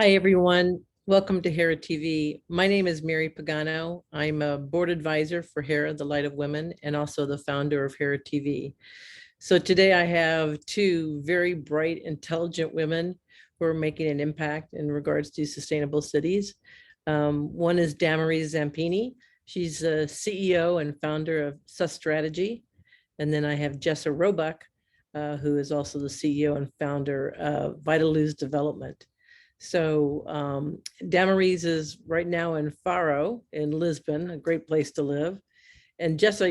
Hi, everyone. Welcome to Hera TV. My name is Mary Pagano. I'm a board advisor for Hera, the Light of Women, and also the founder of Hera TV. So today I have two very bright, intelligent women who are making an impact in regards to sustainable cities. One is Damarys Zampini. She's the CEO and founder of Sustrategy. And then I have Jessa Robuck, who is also the CEO and founder of VidaLuz Development. So Damarys is right now in Faro in Lisbon, a great place to live. And Jessa,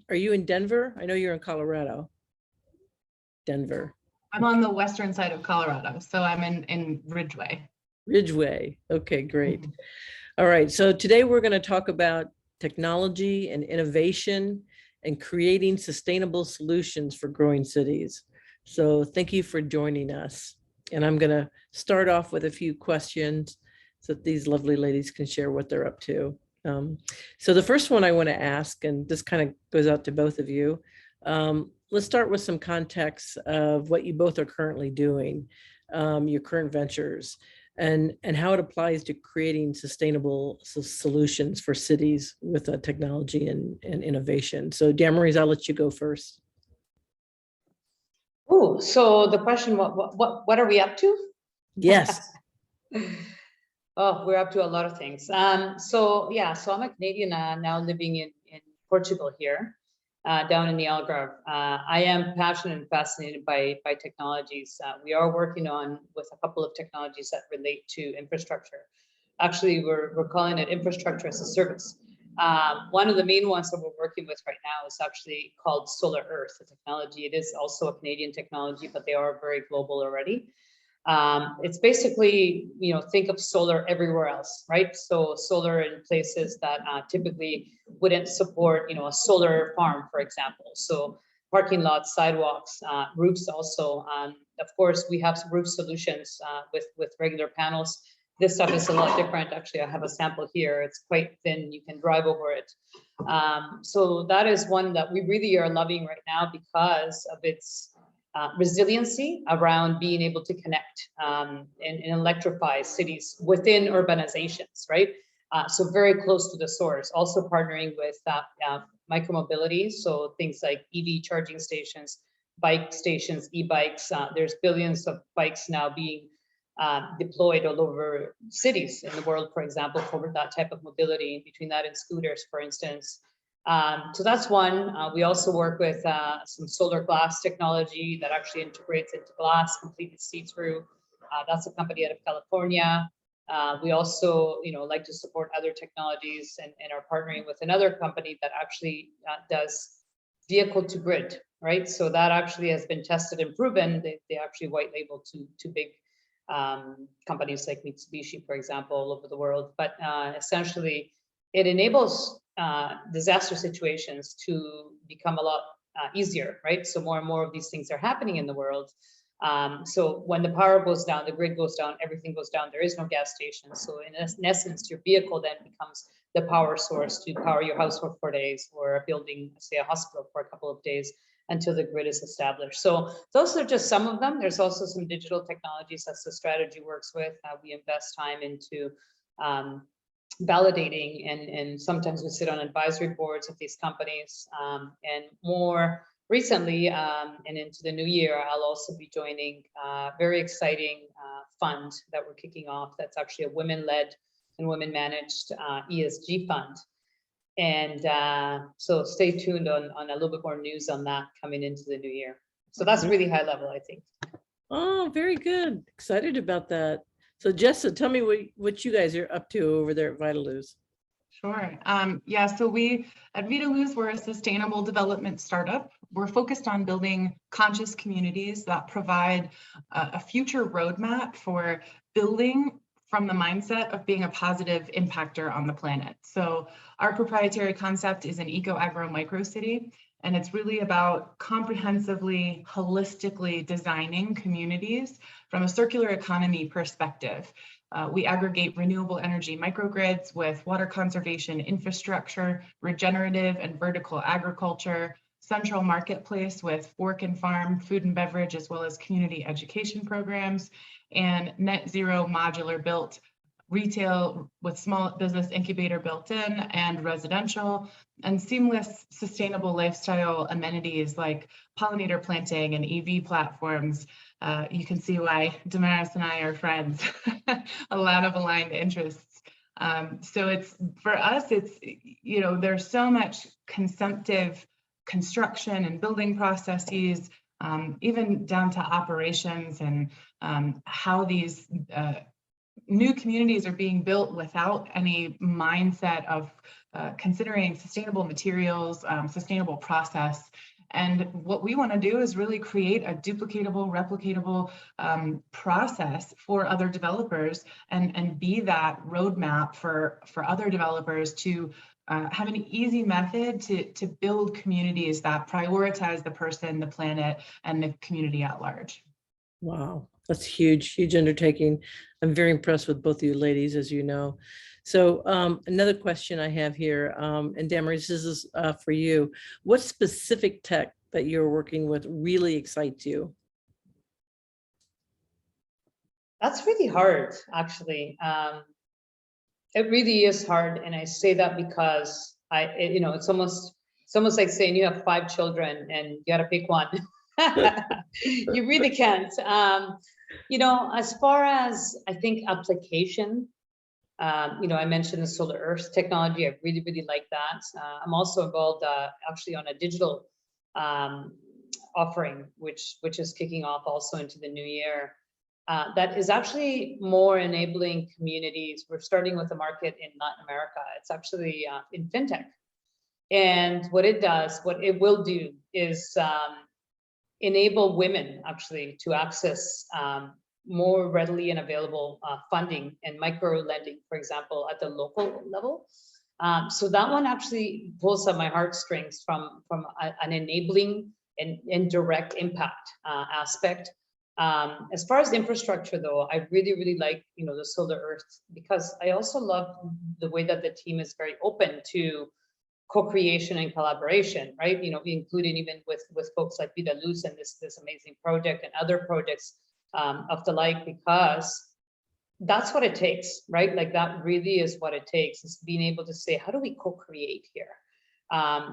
are you in Denver? I know you're in Colorado. Denver. I'm on the western side of Colorado, so I'm in Ridgeway. Ridgeway. Okay, great. All right. So today we're going to talk about technology and innovation and creating sustainable solutions for growing cities. So thank you for joining us. And I'm going to start off with a few questions so that these lovely ladies can share what they're up to. So the first one I want to ask, and this kind of goes out to both of you, let's start with some context of what you both are currently doing, your current ventures, and how it applies to creating sustainable solutions for cities with technology and innovation. So Damarys, I'll let you go first. Oh, so the question, what are we up to? Yes. Oh, we're up to a lot of things. So I'm a Canadian now living in Portugal here, down in the Algarve. I am passionate and fascinated by technologies. We are working with a couple of technologies that relate to infrastructure. Actually, we're calling it infrastructure as a service. One of the main ones that we're working with right now is actually called Solar Earth, the technology. It is also a Canadian technology, but they are very global already. It's basically, think of solar everywhere else, right? So solar in places that typically wouldn't support, a solar farm, for example. So parking lots, sidewalks, roofs also. Of course, we have some roof solutions with regular panels. This stuff is a lot different. Actually, I have a sample here. It's quite thin. You can drive over it. So that is one that we really are loving right now because of its resiliency around being able to connect and electrify cities within urbanizations, right? So very close to the source. Also partnering with micromobility, so things like EV charging stations, bike stations, e-bikes. There's billions of bikes now being deployed all over cities in the world, for example, for that type of mobility, between that and scooters, for instance. So that's one. We also work with some solar glass technology that actually integrates into glass, completely see-through. That's a company out of California. We also, like to support other technologies and are partnering with another company that actually does vehicle to grid, right? So that actually has been tested and proven. They actually white label to big companies like Mitsubishi, for example, all over the world. But essentially, it enables disaster situations to become a lot easier, right? So more and more of these things are happening in the world. So when the power goes down, the grid goes down, everything goes down, there is no gas station. So in essence, your vehicle then becomes the power source to power your house for 4 days, or a building, say a hospital, for a couple of days until the grid is established. So those are just some of them. There's also some digital technologies that Sustrategy works with. We invest time into validating, and sometimes we sit on advisory boards of these companies. And more recently, and into the new year, I'll also be joining a very exciting fund that we're kicking off. That's actually a women-led and women-managed ESG fund. And so stay tuned on a little bit more news on that coming into the new year. So that's really high level, I think. Oh, very good. Excited about that. So Jessa, tell me what you guys are up to over there at VidaLuz. Sure. So we at VidaLuz, we're a sustainable development startup. We're focused on building conscious communities that provide a future roadmap for building from the mindset of being a positive impactor on the planet. So our proprietary concept is an eco-agro micro-city, and it's really about comprehensively, holistically designing communities from a circular economy perspective. We aggregate renewable energy microgrids with water conservation infrastructure, regenerative and vertical agriculture, central marketplace with work and farm, food and beverage, as well as community education programs, and net zero modular built retail with small business incubator built in, and residential, and seamless sustainable lifestyle amenities like pollinator planting and EV platforms. You can see why Damarys and I are friends. A lot of aligned interests. So it's, for us, it's, you know, there's so much consumptive construction and building processes, even down to operations, and how these new communities are being built without any mindset of considering sustainable materials, sustainable process. And what we want to do is really create a duplicatable, replicatable process for other developers, and be that roadmap for other developers to have an easy method to build communities that prioritize the person, the planet, and the community at large. Wow, that's huge, huge undertaking. I'm very impressed with both of you ladies, as you know. So another question I have here, and Damarys, this is for you. What specific tech that you're working with really excites you? That's really hard, actually. It really is hard, and I say that because you know, it's almost like saying you have 5 children and you got to pick one. You really can't. You know, as far as I think application, you know, I mentioned the solar earth technology. I really, really like that. I'm also involved actually on a digital offering, which is kicking off also into the new year. That is actually more enabling communities. We're starting with a market in Latin America. It's actually in fintech. And what it will do is enable women actually to access more readily and available funding and micro lending, for example, at the local level. So that one actually pulls at my heartstrings from an enabling and direct impact aspect. As far as infrastructure, though, I really, really like, you know, the solar earth, because I also love the way that the team is very open to co-creation and collaboration, right? You know, including even with folks like VidaLuz and this amazing project and other projects of the like, because that's what it takes, right? Like that really is what it takes, is being able to say, how do we co-create here?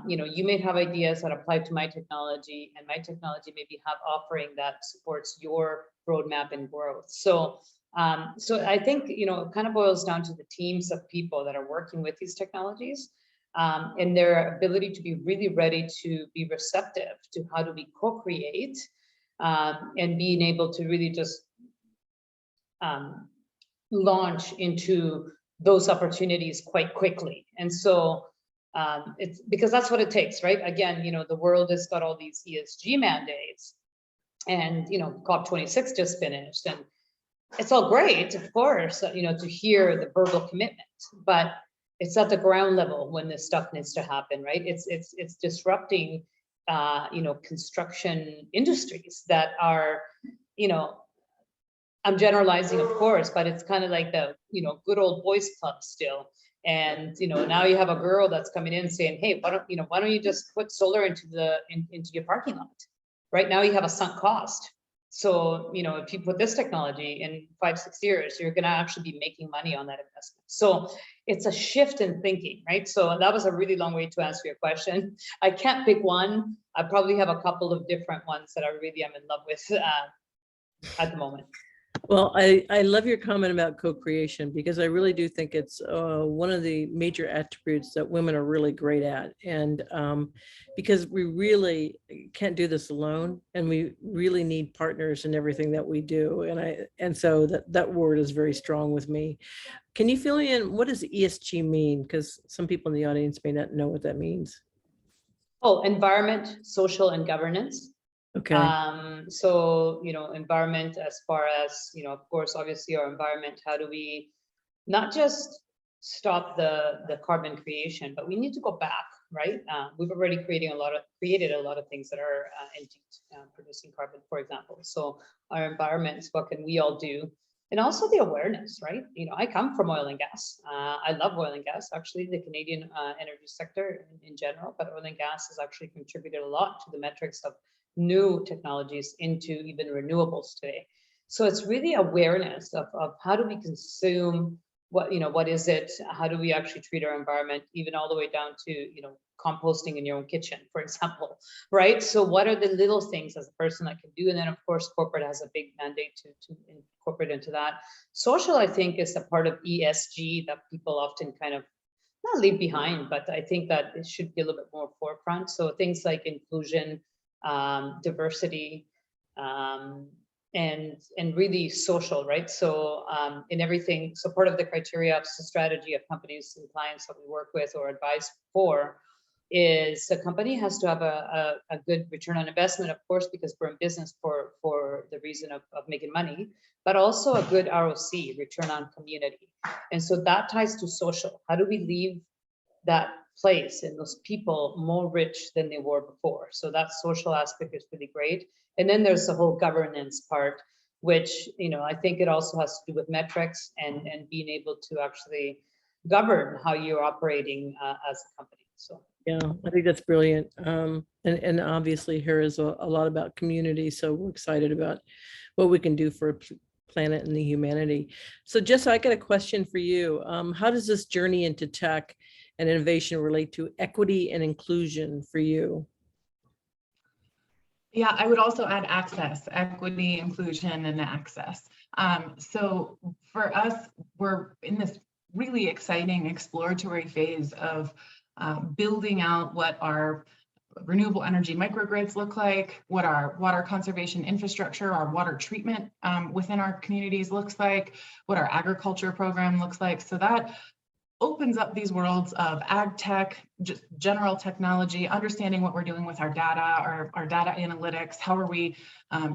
You know, you may have ideas that apply to my technology, and my technology maybe have offering that supports your roadmap and growth. So I think, you know, it kind of boils down to the teams of people that are working with these technologies, and their ability to be really ready to be receptive to how do we co-create, and being able to really just launch into those opportunities quite quickly. And so it's because that's what it takes, right? Again, you know, the world has got all these ESG mandates, and, you know, COP26 just finished, and it's all great, of course, you know, to hear the verbal commitment, but it's at the ground level when this stuff needs to happen, right? It's disrupting, you know, construction industries that are, you know, I'm generalizing, of course, but it's kind of like the, you know, good old boys club still. And, you know, now you have a girl that's coming in saying, hey, why don't you just put solar into your parking lot? Right now you have a sunk cost. So, you know, if you put this technology in 5-6 years, you're going to actually be making money on that investment. So it's a shift in thinking, right? So that was a really long way to answer your question. I can't pick one. I probably have a couple of different ones that I really am in love with at the moment. Well, I love your comment about co-creation, because I really do think it's one of the major attributes that women are really great at. And because we really can't do this alone, and we really need partners in everything that we do. And so that word is very strong with me. Can you fill me in? What does ESG mean? Because some people in the audience may not know what that means. Oh, environment, social, and governance. Okay. So, you know, environment, as far as, you know, of course, obviously our environment, how do we not just stop the carbon creation, but we need to go back, right? We've already created a lot of things that are indeed producing carbon, for example. So our environments, what can we all do? And also the awareness, right? I come from oil and gas. I love oil and gas, actually, the Canadian energy sector in general, but oil and gas has actually contributed a lot to the metrics of new technologies into even renewables today. So it's really awareness of how do we consume, what is it? How do we actually treat our environment, even all the way down to, composting in your own kitchen, for example, right? So what are the little things as a person I can do? And then of course, corporate has a big mandate to incorporate into that. Social, I think, is a part of ESG that people often kind of not leave behind, but I think that it should be a little bit more forefront. So things like inclusion, diversity, and really social, right? So in everything, so part of the criteria of strategy of companies and clients that we work with or advise for is the company has to have a good return on investment, of course, because we're in business for the reason of making money, but also a good ROC, return on community. And so that ties to social. How do we leave that place and those people more rich than they were before? So that social aspect is really great. And then there's the whole governance part, which, I think it also has to do with metrics and being able to actually govern how you're operating as a company. So yeah, I think that's brilliant. And obviously here is a lot about community. So we're excited about what we can do for a planet and the humanity. So Jessa, I got a question for you. How does this journey into tech and innovation relate to equity and inclusion for you? Yeah, I would also add access, equity, inclusion, and access. So for us, we're in this really exciting exploratory phase of building out what our renewable energy microgrids look like, what our water conservation infrastructure, our water treatment within our communities looks like, what our agriculture program looks like. So that opens up these worlds of ag tech, just general technology, understanding what we're doing with our data, our data analytics, how are we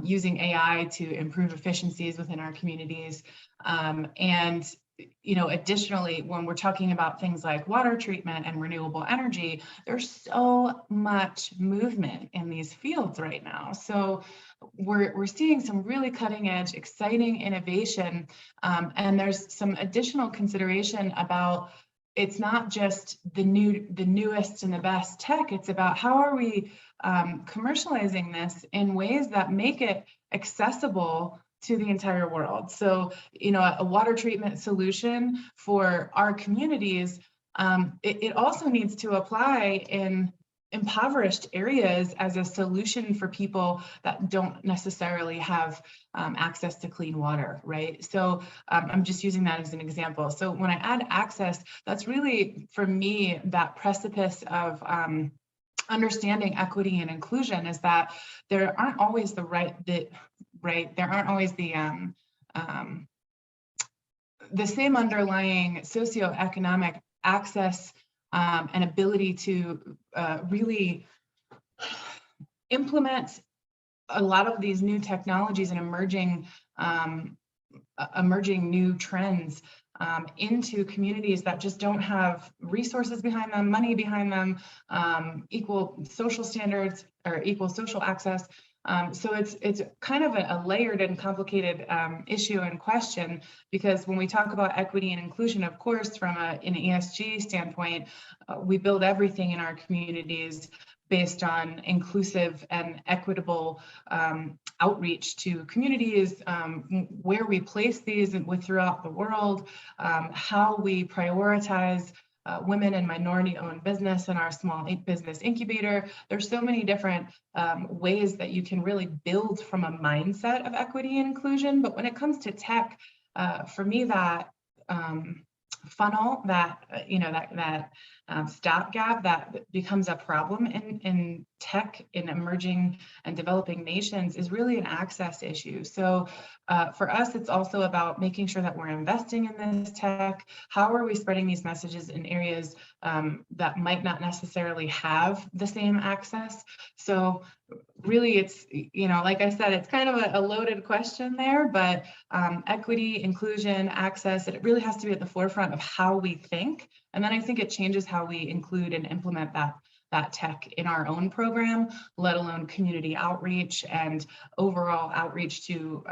using AI to improve efficiencies within our communities. And additionally, when we're talking about things like water treatment and renewable energy, there's so much movement in these fields right now. So we're seeing some really cutting edge, exciting innovation. And there's some additional consideration about it's not just the newest and the best tech, it's about how are we commercializing this in ways that make it accessible to the entire world. So, a water treatment solution for our communities, it also needs to apply in impoverished areas as a solution for people that don't necessarily have access to clean water, right? So I'm just using that as an example. So when I add access, that's really, for me, that precipice of understanding equity and inclusion is that there aren't always there aren't always the same underlying socioeconomic access and ability to really implement a lot of these new technologies and emerging new trends into communities that just don't have resources behind them, money behind them, equal social standards or equal social access. So it's kind of a layered and complicated issue and question, because when we talk about equity and inclusion, of course, from an ESG standpoint, we build everything in our communities based on inclusive and equitable outreach to communities, where we place these throughout the world, how we prioritize women and minority-owned business in our small business incubator. There's so many different ways that you can really build from a mindset of equity and inclusion. But when it comes to tech, for me, that funnel, that stopgap that becomes a problem in tech in emerging and developing nations is really an access issue. So for us, it's also about making sure that we're investing in this tech. How are we spreading these messages in areas that might not necessarily have the same access? So really, it's, like I said, it's kind of a loaded question there, but equity, inclusion, access, it really has to be at the forefront of how we think. And then I think it changes how we include and implement that that tech in our own program, let alone community outreach and overall outreach to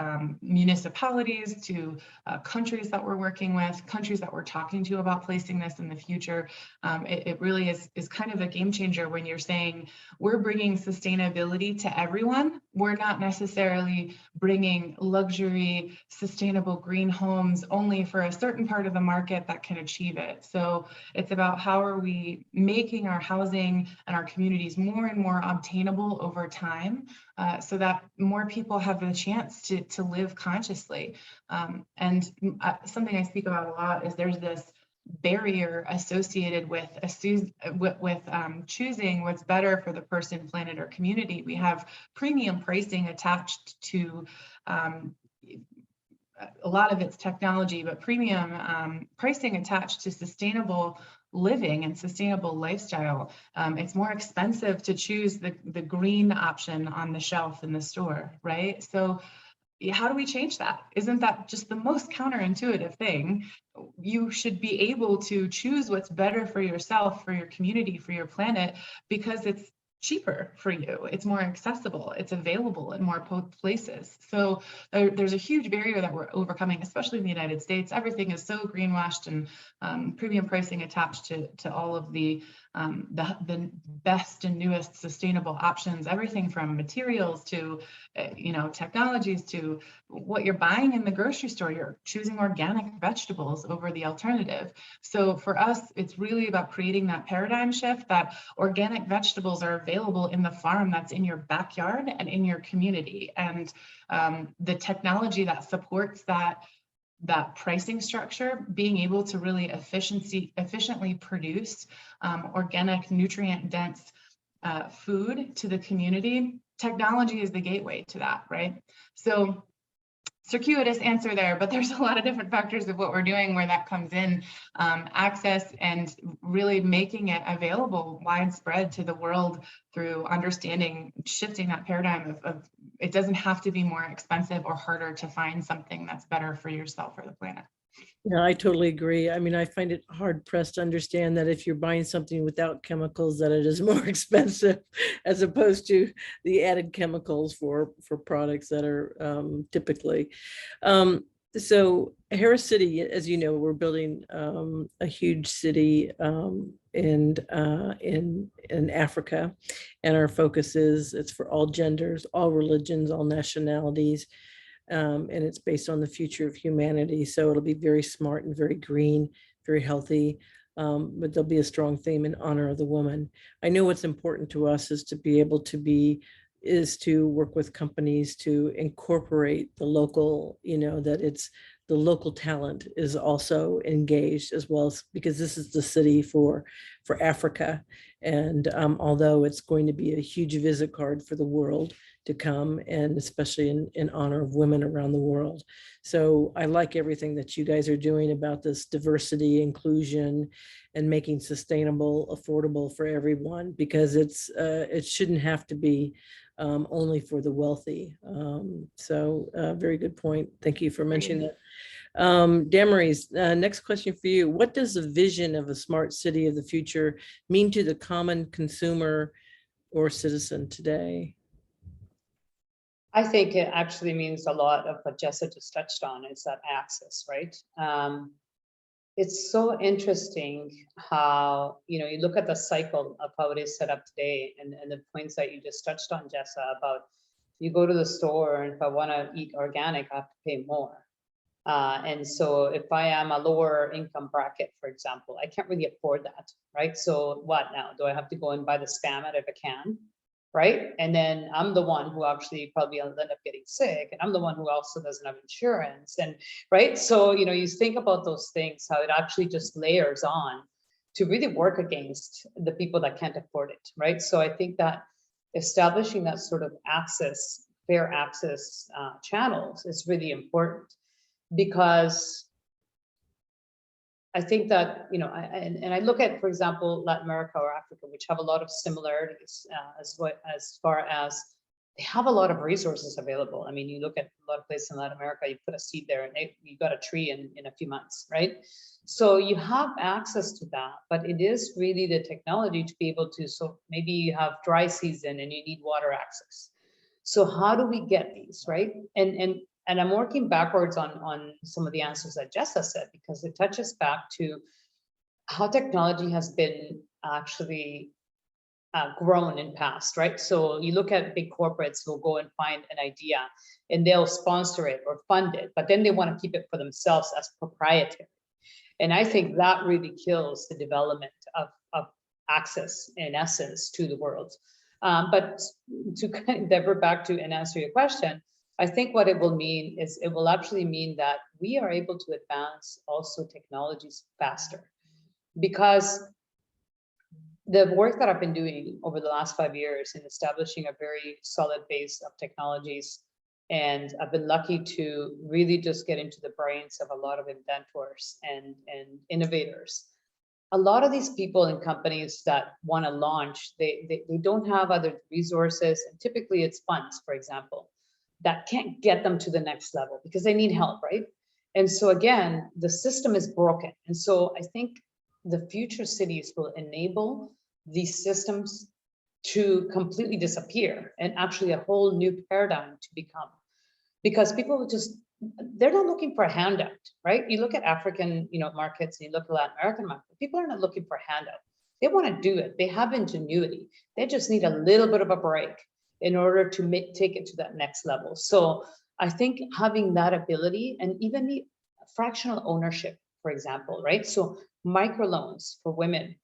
municipalities, to countries that we're working with, countries that we're talking to about placing this in the future. It really is kind of a game changer when you're saying we're bringing sustainability to everyone. We're not necessarily bringing luxury, sustainable green homes only for a certain part of the market that can achieve it. So it's about how are we making our housing and our communities more and more obtainable over time, so that more people have the chance to live consciously. And something I speak about a lot is there's this barrier associated with choosing what's better for the person, planet, or community. We have premium pricing attached to a lot of it's technology, but premium pricing attached to sustainable living and sustainable lifestyle. It's more expensive to choose the green option on the shelf in the store, right? So how do we change that? Isn't that just the most counterintuitive thing? You should be able to choose what's better for yourself, for your community, for your planet, because it's cheaper for you. It's more accessible. It's available in more places. So there's a huge barrier that we're overcoming, especially in the United States. Everything is so greenwashed and premium pricing attached to all of the best and newest sustainable options, everything from materials to technologies to what you're buying in the grocery store. You're choosing organic vegetables over the alternative. So for us, it's really about creating that paradigm shift that organic vegetables are available in the farm that's in your backyard and in your community. And the technology that supports that pricing structure, being able to really efficiently produce organic, nutrient-dense food to the community, technology is the gateway to that, right? So circuitous answer there, but there's a lot of different factors of what we're doing where that comes in, access and really making it available widespread to the world through understanding, shifting that paradigm of it doesn't have to be more expensive or harder to find something that's better for yourself or the planet. Yeah, I totally agree. I mean, I find it hard pressed to understand that if you're buying something without chemicals, that it is more expensive as opposed to the added chemicals for products that are typically. So Hera City, as you know, we're building a huge city in Africa, and our focus is it's for all genders, all religions, all nationalities. And it's based on the future of humanity. So it'll be very smart and very green, very healthy, but there'll be a strong theme in honor of the woman. I know what's important to us is to be able to work with companies to incorporate the local, that it's the local talent is also engaged as well, as because this is the city for Africa. And although it's going to be a huge visit card for the world to come, and especially in honor of women around the world. So I like everything that you guys are doing about this diversity, inclusion, and making sustainable, affordable for everyone, because it shouldn't have to be only for the wealthy. So very good point. Thank you for mentioning that. Damarys, next question for you. What does the vision of a smart city of the future mean to the common consumer or citizen today? I think it actually means a lot of what Jessa just touched on, is that access, right? It's so interesting how, you look at the cycle of how it is set up today, and the points that you just touched on, Jessa, about you go to the store, and if I want to eat organic, I have to pay more. And so if I am a lower income bracket, for example, I can't really afford that, right? So what now? Do I have to go and buy the Spam if I can? Right? And then I'm the one who actually probably will end up getting sick, and I'm the one who also doesn't have insurance, and right. So, you think about those things, how it actually just layers on to really work against the people that can't afford it, right? So I think that establishing that sort of access, fair access channels is really important, because I think that, and I look at, for example, Latin America or Africa, which have a lot of similarities as far as they have a lot of resources available. I mean, you look at a lot of places in Latin America, you put a seed there and you got a tree in a few months, right? So you have access to that, but it is really the technology to be able to, so maybe you have dry season and you need water access. So how do we get these, right? And I'm working backwards on some of the answers that Jessa said, because it touches back to how technology has been actually grown in past, right? So you look at big corporates who'll go and find an idea and they'll sponsor it or fund it, but then they want to keep it for themselves as proprietary. And I think that really kills the development of access, in essence, to the world. But to kind of divert back to and answer your question, I think what it will mean is it will actually mean that we are able to advance also technologies faster, because the work that I've been doing over the last 5 years in establishing a very solid base of technologies, and I've been lucky to really just get into the brains of a lot of inventors and innovators. A lot of these people in companies that want to launch, they don't have other resources, and typically it's funds, for example, that can't get them to the next level because they need help, right? And so again, the system is broken. And so I think the future cities will enable these systems to completely disappear and actually a whole new paradigm to become, because people will just, they're not looking for a handout, right? You look at African, markets, and you look at Latin American markets, people are not looking for a handout. They want to do it. They have ingenuity. They just need a little bit of a break in order to take it to that next level. So I think having that ability, and even the fractional ownership, for example, right? So microloans for women.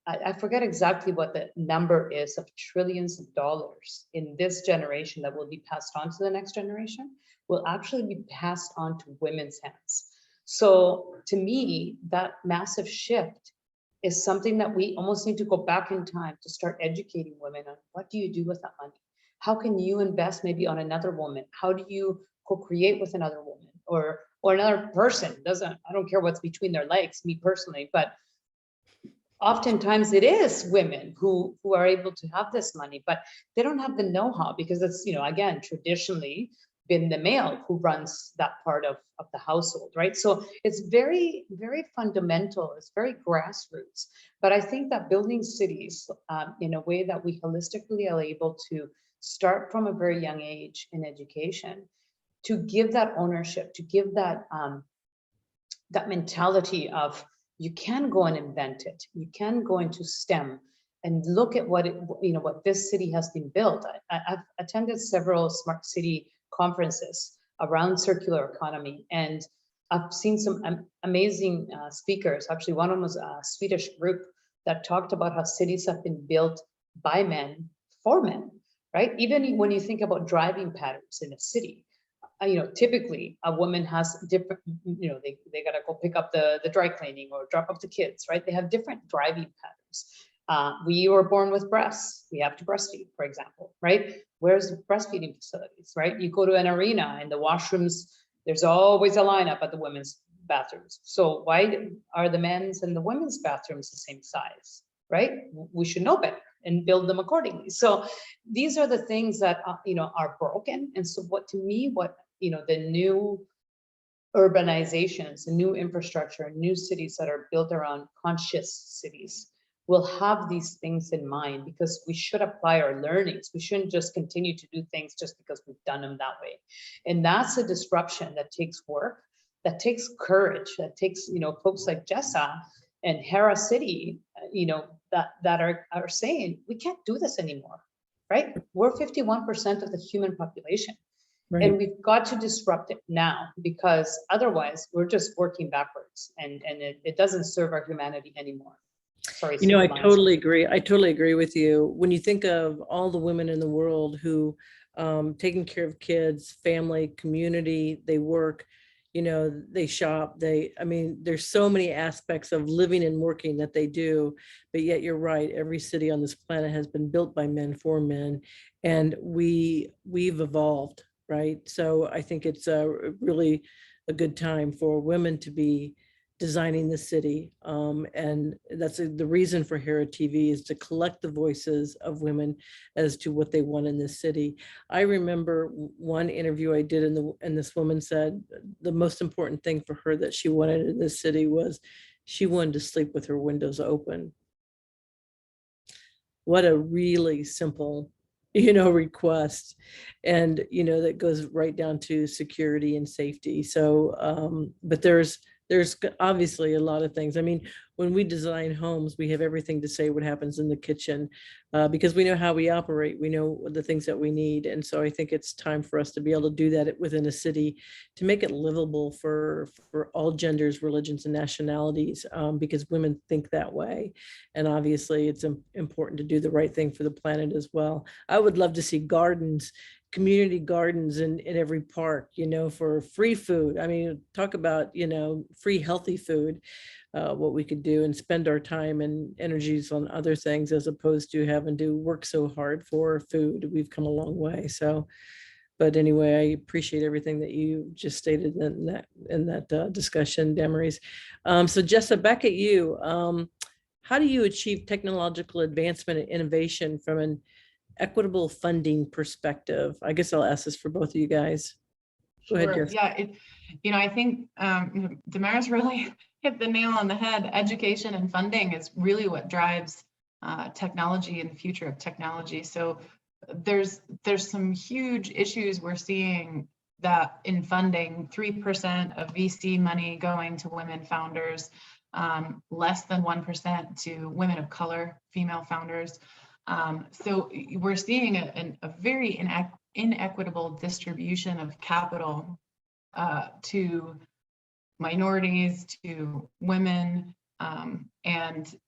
I forget exactly what the number is of trillions of dollars in this generation that will be passed on to the next generation, will actually be passed on to women's hands. So to me, that massive shift is something that we almost need to go back in time to start educating women on what do you do with that money? How can you invest maybe on another woman? How do you co-create with another woman or another person? I don't care what's between their legs, me personally, but oftentimes it is women who are able to have this money, but they don't have the know-how because it's, again, traditionally been the male who runs that part of the household, right? So it's very, very fundamental. It's very grassroots. But I think that building cities in a way that we holistically are able to start from a very young age in education, to give that ownership, to give that that mentality of you can go and invent it. You can go into STEM and look at what what this city has been built. I've attended several smart city conferences around circular economy, and I've seen some amazing speakers. Actually, one of them was a Swedish group that talked about how cities have been built by men for men, right? Even when you think about driving patterns in a city, typically a woman has different, they gotta go pick up the dry cleaning or drop off the kids, right? They have different driving patterns. We were born with breasts. We have to breastfeed, for example, right? Where's the breastfeeding facilities, right? You go to an arena and the washrooms, there's always a lineup at the women's bathrooms. So why are the men's and the women's bathrooms the same size, right? We should know better and build them accordingly. So these are the things that are broken. And so what the new urbanizations, the new infrastructure, new cities that are built around conscious cities will have these things in mind, because we should apply our learnings. We shouldn't just continue to do things just because we've done them that way. And that's a disruption that takes work, that takes courage, that takes, folks like Jessa and Hera City, that are saying, we can't do this anymore, right? We're 51% of the human population. Right. And we've got to disrupt it now, because otherwise we're just working backwards, and it doesn't serve our humanity anymore. Sorry. I totally agree. I totally agree with you. When you think of all the women in the world who taking care of kids, family, community, they work, they shop, there's so many aspects of living and working that they do, but yet you're right. Every city on this planet has been built by men for men, and we've evolved, right? So I think it's really a good time for women to be designing the city. And that's the reason for Hera TV, is to collect the voices of women as to what they want in this city. I remember one interview I did, and this woman said the most important thing for her that she wanted in this city was she wanted to sleep with her windows open. What a really simple, request. And, that goes right down to security and safety. So, but there's obviously a lot of things. I mean, when we design homes, we have everything to say what happens in the kitchen, because we know how we operate. We know the things that we need. And so I think it's time for us to be able to do that within a city, to make it livable for all genders, religions, and nationalities, because women think that way. And obviously it's important to do the right thing for the planet as well. I would love to see gardens, community gardens in every park, for free food. I mean, talk about, free healthy food, what we could do and spend our time and energies on other things as opposed to having to work so hard for food. We've come a long way. So, but anyway, I appreciate everything that you just stated in that discussion, Damarys. So Jessa, back at you. How do you achieve technological advancement and innovation from an equitable funding perspective? I guess I'll ask this for both of you guys. Go ahead, Sure. Jess. Yeah, I think Damarys really hit the nail on the head. Education and funding is really what drives technology and the future of technology. So there's some huge issues we're seeing that in funding, 3% of VC money going to women founders, less than 1% to women of color, female founders. So we're seeing a very inequitable distribution of capital to minorities, to women, and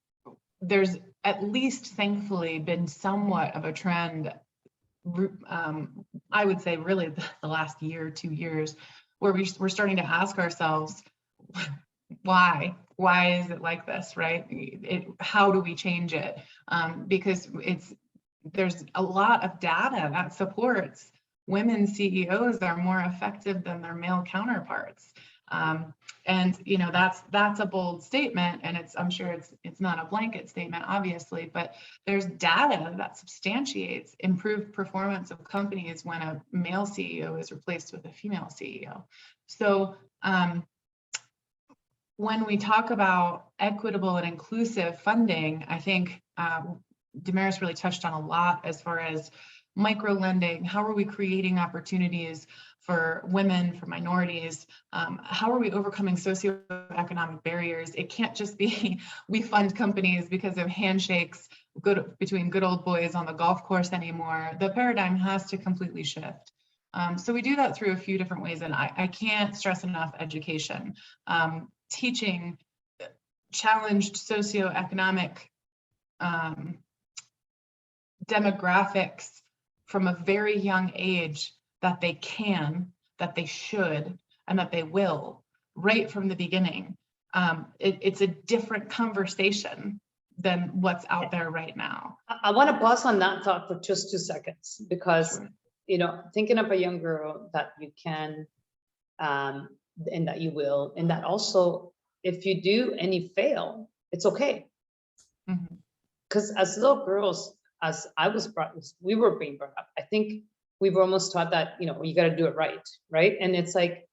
there's at least thankfully been somewhat of a trend, I would say really the last year, 2 years, where we're starting to ask ourselves, why is it like this, right? How do we change it? Because there's a lot of data that supports women CEOs are more effective than their male counterparts. And that's a bold statement, and I'm sure it's not a blanket statement, obviously, but there's data that substantiates improved performance of companies when a male CEO is replaced with a female CEO. So when we talk about equitable and inclusive funding, I think Damarys really touched on a lot as far as micro lending. How are we creating opportunities for women, for minorities? How are we overcoming socioeconomic barriers? It can't just be we fund companies because of handshakes between good old boys on the golf course anymore. The paradigm has to completely shift. So we do that through a few different ways, and I can't stress enough education. Teaching challenged socioeconomic demographics from a very young age that they can, that they should, and that they will, right from the beginning. It's a different conversation than what's out there right now. I want to pause on that thought for just 2 seconds, because Sure. Thinking of a young girl that you can and that you will, and that also if you do and you fail, it's okay. Because as little girls, as we were being brought up, I think we were almost taught that you got to do it right? And it's like,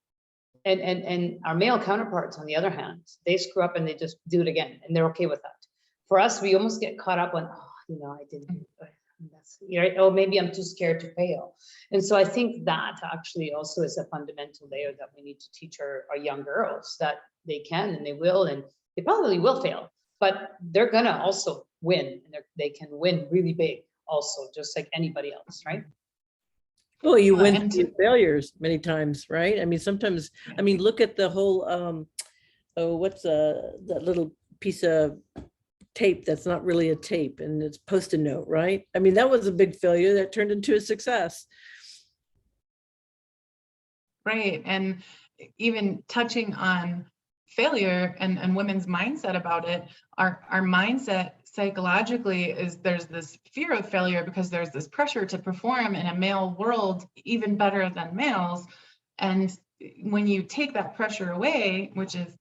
and our male counterparts, on the other hand, they screw up and they just do it again, and they're okay with that. For us, we almost get caught up on, I didn't do it. That's right. Oh, maybe I'm too scared to fail. And so I think that actually also is a fundamental layer that we need to teach our young girls, that they can and they will, and they probably will fail, but they're gonna also win, and they can win really big also, just like anybody else, right? Well, you win through failures many times, right? I mean, sometimes, look at the whole, what's that little piece of tape that's not really a tape, and it's Post-it note, right? I mean, that was a big failure that turned into a success. Right. And even touching on failure and women's mindset about it, our mindset psychologically is there's this fear of failure because there's this pressure to perform in a male world even better than males. And when you take that pressure away, which is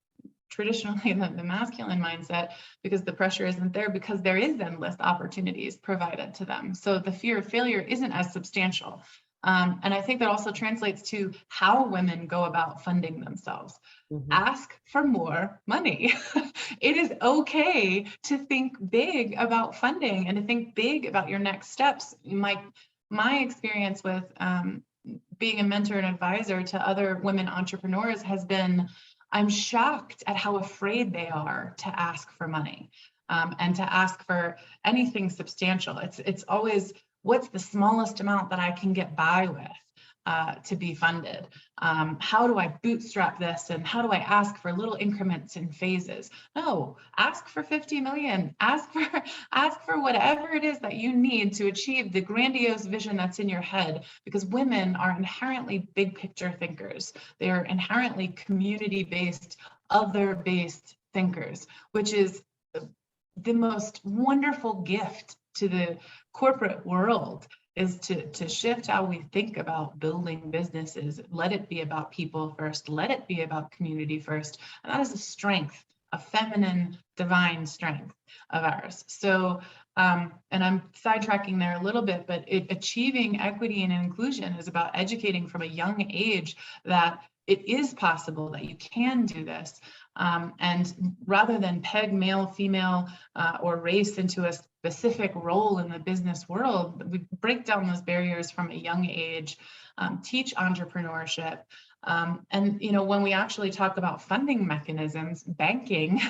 traditionally the masculine mindset, because the pressure isn't there, because there is endless opportunities provided to them. So the fear of failure isn't as substantial. And I think that also translates to how women go about funding themselves. Ask for more money. It is okay to think big about funding and to think big about your next steps. My experience with being a mentor and advisor to other women entrepreneurs has been, I'm shocked at how afraid they are to ask for money and to ask for anything substantial. It's always, what's the smallest amount that I can get by with to be funded? How do I bootstrap this? And how do I ask for little increments and phases? No, ask for 50 million. Ask for whatever it is that you need to achieve the grandiose vision that's in your head, because women are inherently big picture thinkers. They are inherently community-based, other-based thinkers, which is the most wonderful gift to the corporate world, is to shift how we think about building businesses. Let it be about people first. Let it be about community first. And that is a strength, a feminine, divine strength of ours. So, and I'm sidetracking there a little bit, but achieving equity and inclusion is about educating from a young age that it is possible, that you can do this. And rather than peg male, female, or race into a specific role in the business world, we break down those barriers from a young age, teach entrepreneurship. And, you know, when we actually talk about funding mechanisms, banking,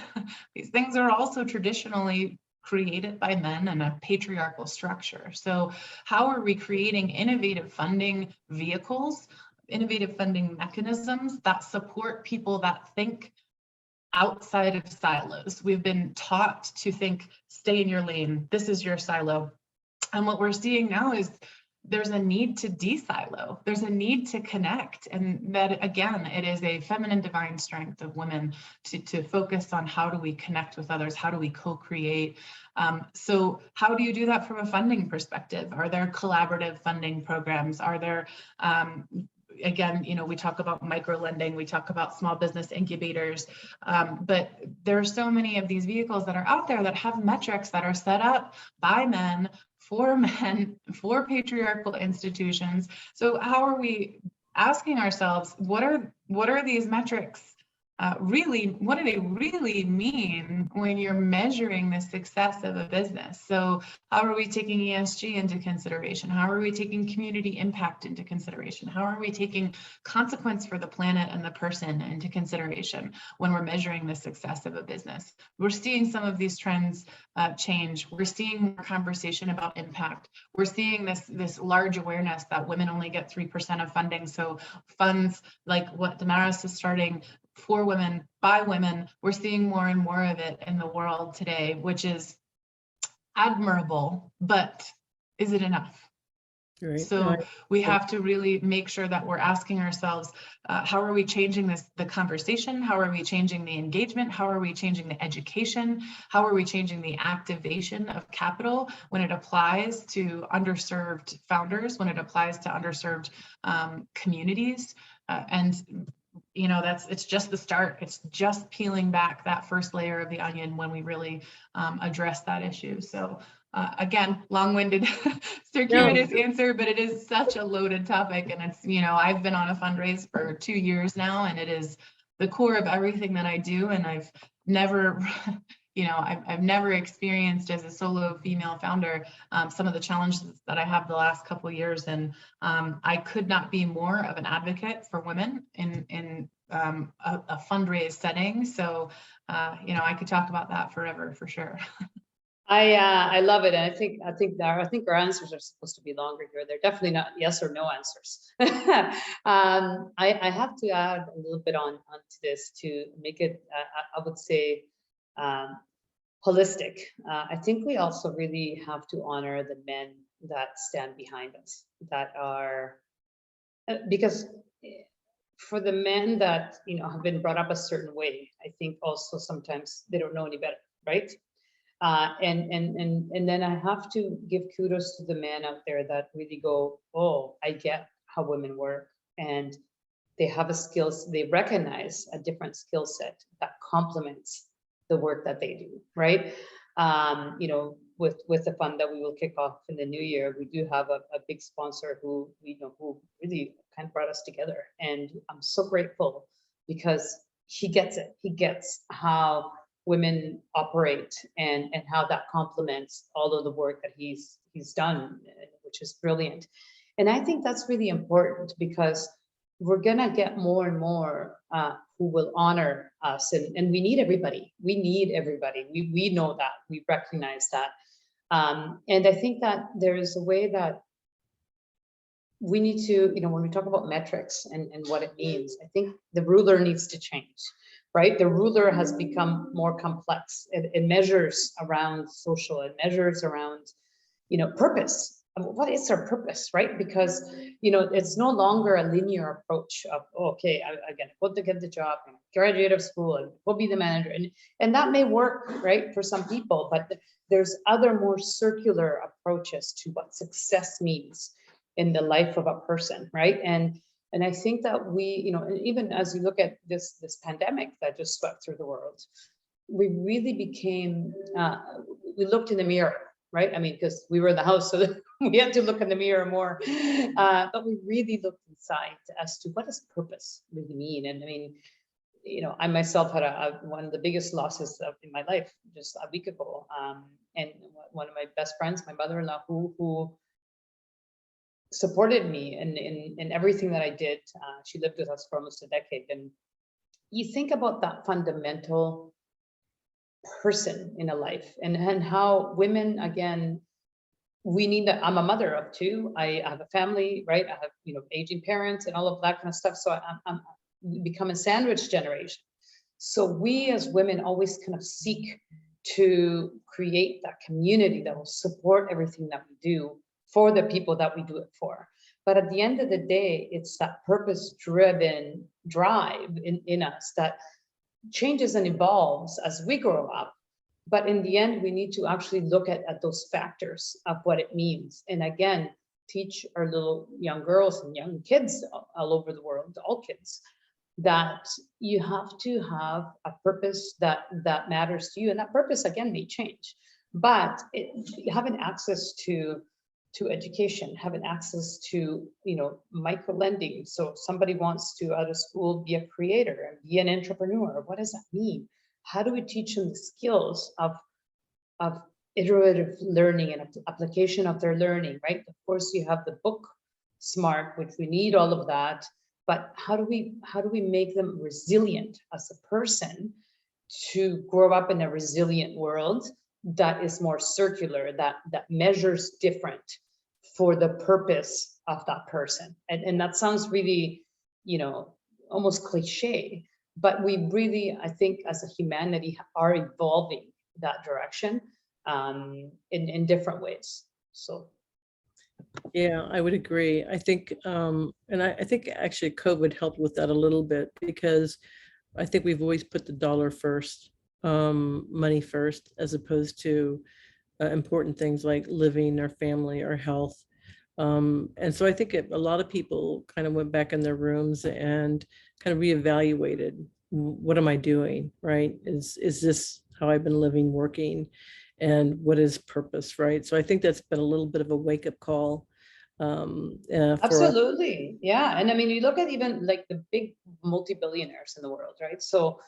these things are also traditionally created by men in a patriarchal structure. So how are we creating innovative funding vehicles, innovative funding mechanisms that support people that think outside of silos? We've been taught to think, stay in your lane, this is your silo. And what we're seeing now is there's a need to de-silo. There's a need to connect. And that, again, it is a feminine divine strength of women to focus on how do we connect with others? How do we co-create? So how do you do that from a funding perspective? Are there collaborative funding programs? Are there, again, you know, we talk about micro lending, we talk about small business incubators, but there are so many of these vehicles that are out there that have metrics that are set up by men, for patriarchal institutions. So how are we asking ourselves, what are these metrics really, what do they really mean when you're measuring the success of a business? So how are we taking ESG into consideration? How are we taking community impact into consideration? How are we taking consequence for the planet and the person into consideration when we're measuring the success of a business? We're seeing some of these trends change. We're seeing more conversation about impact. We're seeing this large awareness that women only get 3% of funding. So funds like what Damarys is starting for women, by women, we're seeing more and more of it in the world today, which is admirable, but is it enough? Right. So we have to really make sure that we're asking ourselves, how are we changing the conversation? How are we changing the engagement? How are we changing the education? How are we changing the activation of capital when it applies to underserved founders, when it applies to underserved communities? And you know, it's just the start. It's just peeling back that first layer of the onion when we really address that issue. So again, long-winded, circuitous answer, but it is such a loaded topic. And it's, you know, I've been on a fundraise for 2 years now, and it is the core of everything that I do. And I've never, you know, I've never experienced as a solo female founder some of the challenges that I have the last couple of years. And I could not be more of an advocate for women in a fundraise setting. So, you know, I could talk about that forever for sure. I love it, and I think our answers are supposed to be longer here. They're definitely not yes or no answers. I have to add a little bit onto this to make it, I would say, holistic. I think we also really have to honor the men that stand behind us, that are, because for the men that, you know, have been brought up a certain way, I think also sometimes they don't know any better, right? And then I have to give kudos to the men out there that really go, oh, I get how women work, and they have a skills, they recognize a different skill set that complements the work that they do, right? You know, with the fund that we will kick off in the new year, we do have a big sponsor who who really kind of brought us together, and I'm so grateful because he gets it. He gets how women operate and how that complements all of the work that he's done, which is brilliant. And I think that's really important because we're gonna get more and more who will honor us, and we need everybody. We need everybody. We know that. We recognize that. And I think that there is a way that we need to, you know, when we talk about metrics and what it means, I think the ruler needs to change, right? The ruler has become more complex. It measures around social, it measures around, you know, purpose. What is our purpose, right? Because, you know, it's no longer a linear approach of, oh, okay, I got to get the job, and graduate of school, and we'll be the manager. And that may work, right, for some people, but there's other more circular approaches to what success means in the life of a person, right? And I think that we, you know, even as you look at this pandemic that just swept through the world, we really became, we looked in the mirror, right? I mean, because we were in the house, so we had to look in the mirror more. But we really looked inside as to what does purpose really mean? And I mean, you know, I myself had one of the biggest losses in my life just a week ago. And one of my best friends, my mother-in-law, who supported me in everything that I did. She lived with us for almost a decade. And you think about that fundamental person in a life and how women, again, we need that. I'm a mother of two. I have a family, right? I have, you know, aging parents and all of that kind of stuff. So I'm become a sandwich generation. So we as women always kind of seek to create that community that will support everything that we do for the people that we do it for. But at the end of the day, it's that purpose-driven drive in us that changes and evolves as we grow up. But in the end, we need to actually look at those factors of what it means. And again, teach our little young girls and young kids all over the world, all kids, that you have to have a purpose that matters to you. And that purpose, again, may change. But having access to education, having access to, you know, micro lending. So if somebody wants to out of school be a creator and be an entrepreneur, what does that mean? How do we teach them the skills of iterative learning and application of their learning, right? Of course, you have the book smart, which we need all of that, but how do we make them resilient as a person to grow up in a resilient world that is more circular, that measures different for the purpose of that person? And that sounds really, you know, almost cliche, but we really, I think as a humanity are evolving that direction in different ways. So. Yeah, I would agree. I think, and I think actually COVID helped with that a little bit, because I think we've always put the dollar first, money first, as opposed to important things like living, our family, our health. And so I think a lot of people kind of went back in their rooms and kind of reevaluated, what am I doing, right? Is this how I've been living, working? And what is purpose, right? So I think that's been a little bit of a wake-up call. Absolutely, yeah. And I mean, you look at even like the big multi-billionaires in the world, right? So,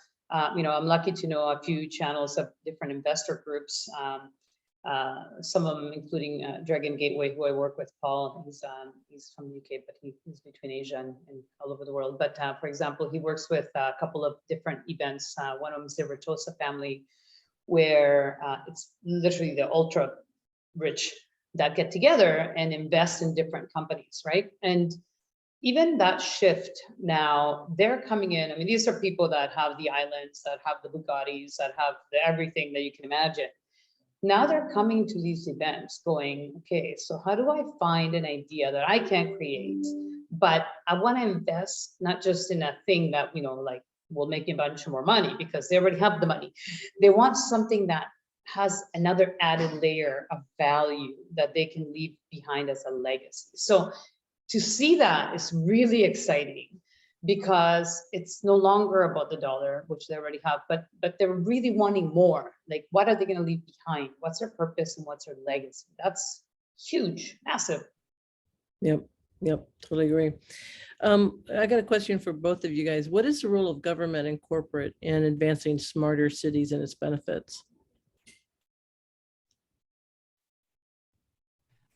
you know, I'm lucky to know a few channels of different investor groups. Some of them, including Dragon Gateway, who I work with, Paul. He's from the UK, but he's between Asia and all over the world. But for example, he works with a couple of different events. One of them is the Retosa family, where it's literally the ultra rich that get together and invest in different companies, right? And even that shift now, they're coming in. I mean, these are people that have the islands, that have the Bugattis, that have everything that you can imagine. Now they're coming to these events going, okay, so how do I find an idea that I can't create, but I want to invest not just in a thing that, you know, like will make a bunch more money because they already have the money. They want something that has another added layer of value that they can leave behind as a legacy. So to see that is really exciting. because it's no longer about the dollar, which they already have, but they're really wanting more. Like, what are they going to leave behind? What's their purpose and what's their legacy? That's huge, massive. Yep, totally agree. I got a question for both of you guys. What is the role of government and corporate in advancing smarter cities and its benefits?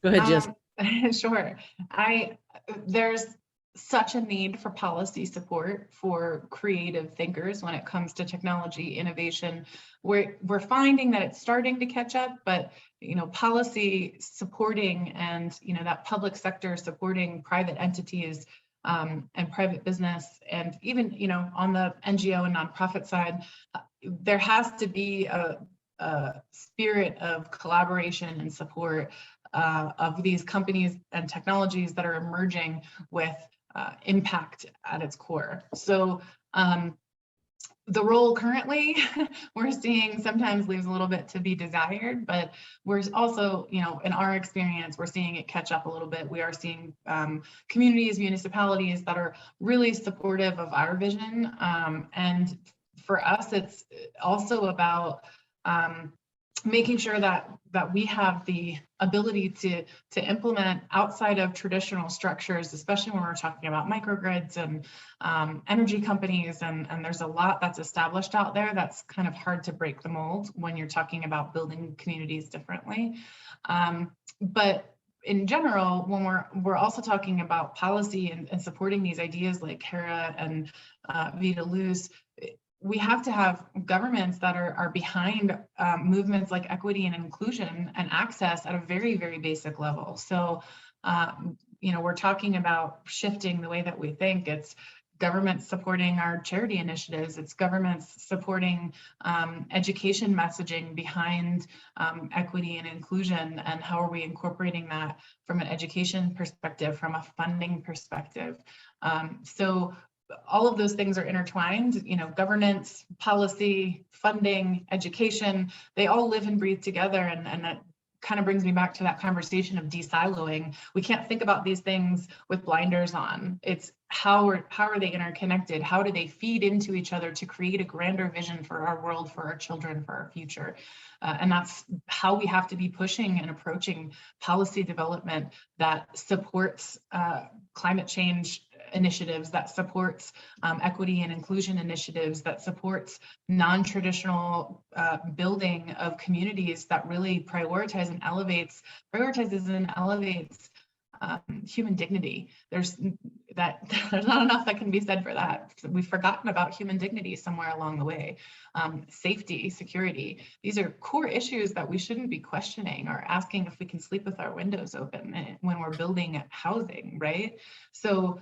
Go ahead, Jess. Sure. There's such a need for policy support for creative thinkers when it comes to technology innovation. We're finding that it's starting to catch up, but policy supporting and that public sector supporting private entities and private business, and even on the NGO and nonprofit side, there has to be a spirit of collaboration and support of these companies and technologies that are emerging with impact at its core. So the role currently we're seeing sometimes leaves a little bit to be desired, but we're also, in our experience, we're seeing it catch up a little bit. We are seeing communities, municipalities that are really supportive of our vision. And for us, it's also about making sure that we have the ability to implement outside of traditional structures, especially when we're talking about microgrids and energy companies, and there's a lot that's established out there that's kind of hard to break the mold when you're talking about building communities differently. But in general, when we're also talking about policy and supporting these ideas like Hera and VidaLuz, we have to have governments that are behind movements like equity and inclusion and access at a very, very basic level. So, we're talking about shifting the way that we think. It's governments supporting our charity initiatives. It's governments supporting education messaging behind equity and inclusion, and how are we incorporating that from an education perspective, from a funding perspective. So all of those things are intertwined, governance, policy, funding, education, they all live and breathe together. And that kind of brings me back to that conversation of de-siloing. We can't think about these things with blinders on. It's how are they interconnected? How do they feed into each other to create a grander vision for our world, for our children, for our future? And that's how we have to be pushing and approaching policy development that supports climate change initiatives, that supports equity and inclusion initiatives, that supports non-traditional building of communities, that really prioritizes and elevates human dignity. There's not enough that can be said for that. We've forgotten about human dignity somewhere along the way. Safety, security, these are core issues that we shouldn't be questioning or asking if we can sleep with our windows open when we're building housing, right? So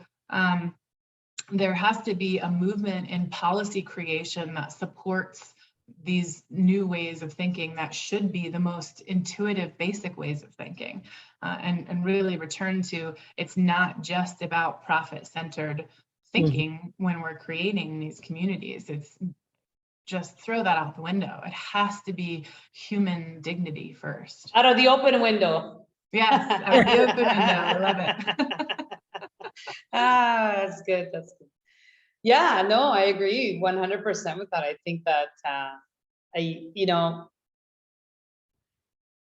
there has to be a movement in policy creation that supports these new ways of thinking that should be the most intuitive, basic ways of thinking, and really return to, it's not just about profit-centered thinking when we're creating these communities. It's just throw that out the window. It has to be human dignity first. Out of the open window. Yes, out of the open window. I love it. That's good. That's good. Yeah, no, I agree 100% with that. I think that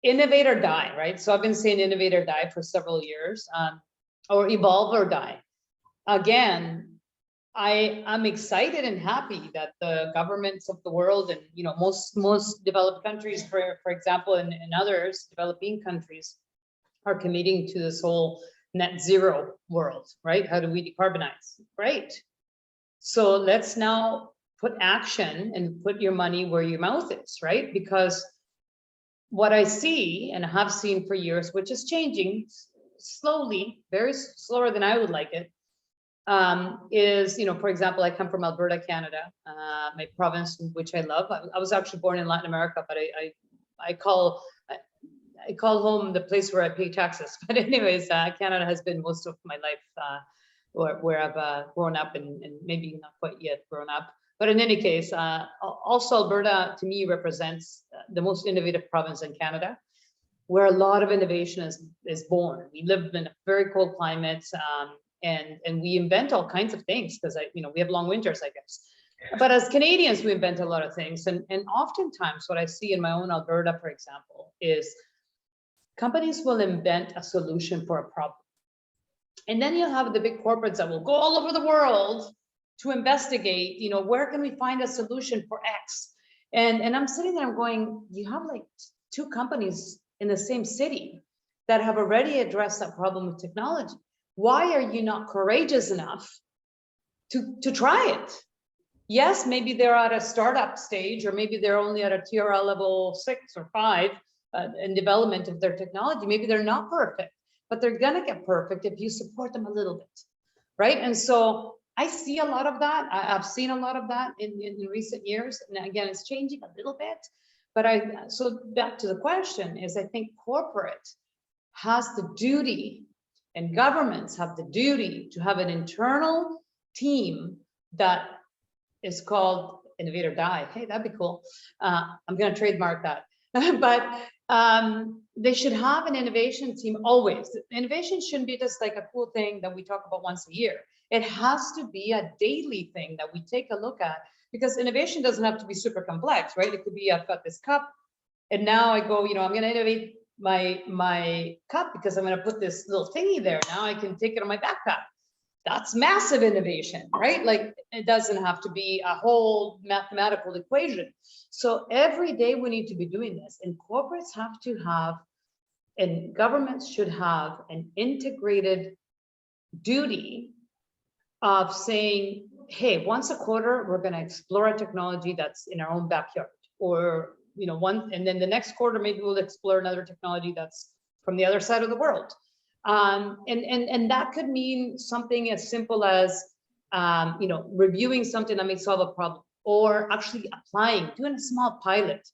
innovate or die, right? So I've been saying innovate or die for several years, or evolve or die. Again, I'm excited and happy that the governments of the world and most developed countries, for example, and others developing countries, are committing to this whole net zero world, right? How do we decarbonize? Right. So let's now put action and put your money where your mouth is, right? Because what I see and have seen for years, which is changing slowly, very slower than I would like it, is, for example, I come from Alberta, Canada, my province, which I love. I was actually born in Latin America, but I call home the place where I pay taxes. But anyways, Canada has been most of my life where I've grown up, and maybe not quite yet grown up. But in any case, also Alberta to me represents the most innovative province in Canada, where a lot of innovation is born. We live in a very cold climate. and we invent all kinds of things because we have long winters, I guess. But as Canadians, we invent a lot of things. And oftentimes what I see in my own Alberta, for example, is companies will invent a solution for a problem. And then you'll have the big corporates that will go all over the world to investigate, where can we find a solution for X? And I'm sitting there, I'm going, you have like 2 companies in the same city that have already addressed that problem with technology. Why are you not courageous enough to try it? Yes, maybe they're at a startup stage, or maybe they're only at a TRL level 6 or 5 in development of their technology. Maybe they're not perfect, but they're gonna get perfect if you support them a little bit, right? And so I see a lot of that. I've seen a lot of that in recent years. And again, it's changing a little bit, but so back to the question is, I think corporate has the duty, and governments have the duty to have an internal team that is called Innovate or Die. Hey, that'd be cool. I'm going to trademark that. But they should have an innovation team always. Innovation shouldn't be just like a cool thing that we talk about once a year. It has to be a daily thing that we take a look at, because innovation doesn't have to be super complex, right? It could be, I've got this cup, and now I go, I'm going to innovate my cup because I'm going to put this little thingy there. Now I can take it on my backpack. That's massive innovation, right? Like, it doesn't have to be a whole mathematical equation. So every day we need to be doing this, and corporates have to have, and governments should have an integrated duty of saying, hey, once a quarter, we're going to explore a technology that's in our own backyard, or, and then the next quarter, maybe we'll explore another technology that's from the other side of the world. And that could mean something as simple as, reviewing something that may solve a problem, or actually doing a small pilot.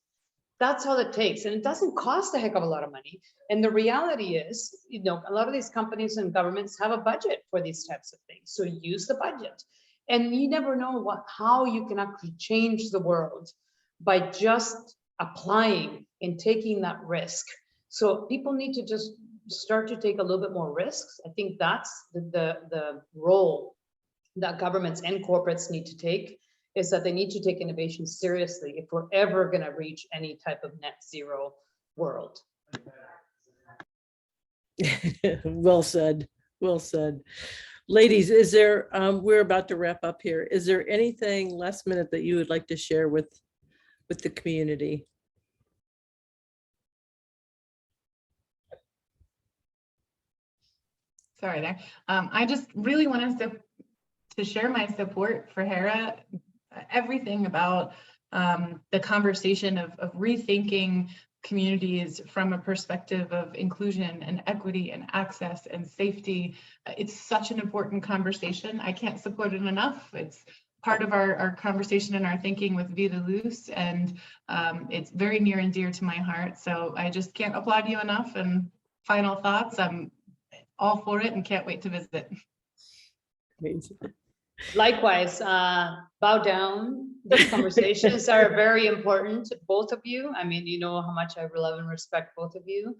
That's all it takes. And it doesn't cost a heck of a lot of money. And the reality is, a lot of these companies and governments have a budget for these types of things. So use the budget. And you never know how you can actually change the world by just applying and taking that risk. So people need to just start to take a little bit more risks. I think that's the role that governments and corporates need to take, is that they need to take innovation seriously if we're ever going to reach any type of net zero world. Well said. Well said. Ladies, is there, we're about to wrap up here. Is there anything last minute that you would like to share with the community? Sorry there. I just really wanted to share my support for Hera. Everything about the conversation of rethinking communities from a perspective of inclusion and equity and access and safety. It's such an important conversation. I can't support it enough. It's part of our conversation and our thinking with VidaLuz, and it's very near and dear to my heart. So I just can't applaud you enough. And final thoughts, I'm all for it and can't wait to visit. Amazing. Likewise, bow down. These conversations are very important to both of you. I mean, you know how much I love and respect both of you.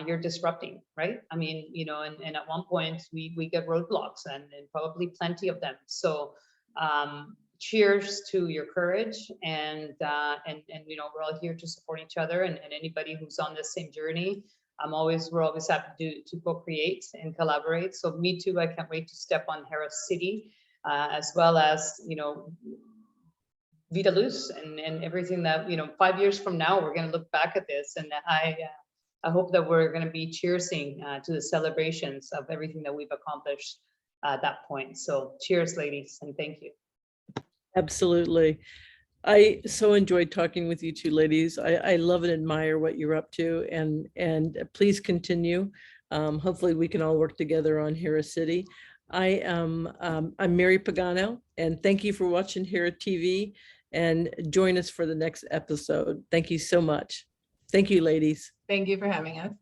You're disrupting, right? I mean, and at one point we get roadblocks and probably plenty of them. So cheers to your courage, and we're all here to support each other, and anybody who's on this same journey. We're always happy to co-create and collaborate. So me too, I can't wait to step on Hera City, as well as, VidaLuz and everything that, 5 years from now, we're going to look back at this. And I hope that we're going to be cheersing to the celebrations of everything that we've accomplished at that point. So cheers, ladies, and thank you. Absolutely. I so enjoyed talking with you two ladies. I love and admire what you're up to, and please continue. Hopefully we can all work together on Hera City. I'm Mary Pagano, and thank you for watching Hera TV, and join us for the next episode. Thank you so much. Thank you, ladies. Thank you for having us.